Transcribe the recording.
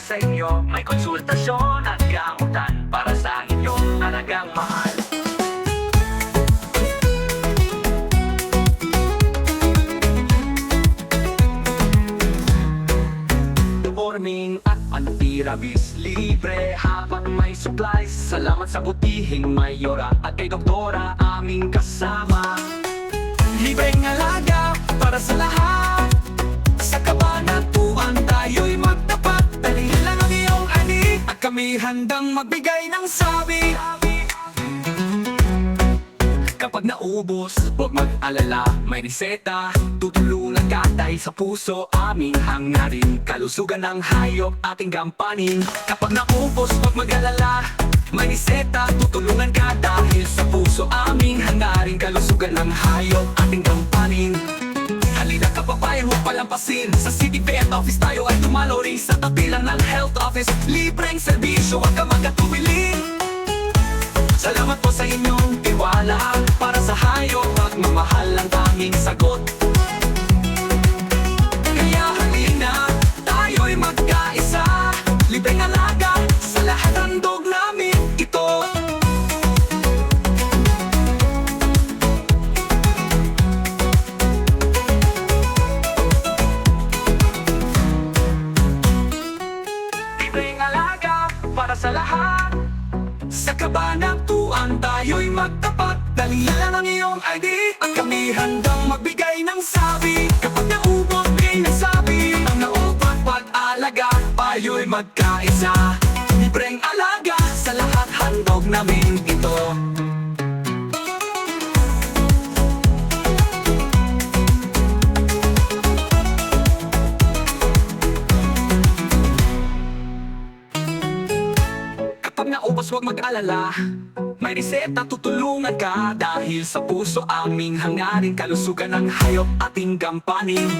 sa inyo. May konsultasyon at gamutan para sa inyong alagang mahal. Warming at anti-rabies libre habang may supplies. Salamat sa butihing Mayora at kay Doktora aming kasama. Libreng alaga para sa lahat. Sa kabanatuan tayo'y magtapat. Dali lang ang iyong ani at kami handang magbigay ng sabi. Kapag naubos, huwag mag-alala, may reseta. Tutulungan ka dahil sa puso aming hangarin. Kalusugan ng hayop ating gampanin. Kapag naubos, huwag mag-alala, may reseta. Tutulungan ka dahil sa puso aming hangarin. Kalusugan ng hayop ating gampanin. Halina kababayan, huwag palampasin. Sa City Vet Office tayo ay dumalo rin. Sa tabi lang ng Health Office, libreng serbisyo, huwag ka magkatubili. Salamat po sa inyong tiwala. Para sa hayop, magmamahal ang tanging sagot. Kaya halina, tayo'y magkaisa. Libreng alaga, sa lahat handog namin ito. Libreng alaga, para sa lahat. Sa kabanatuan tayo'y magtapat. Dali lang ang iyong ID at kami handang magbigay ng sabi. Kapag naubos, bigay ng sabi. Ang naupat pag-alaga, tayo'y magkaisa. Libreng alaga, sa lahat handog namin ito. Kapag naubos, huwag mag-alala, may reseta, tutulungan ka. Dahil sa puso aming hangarin. Kalusugan ng hayop ating gampanin.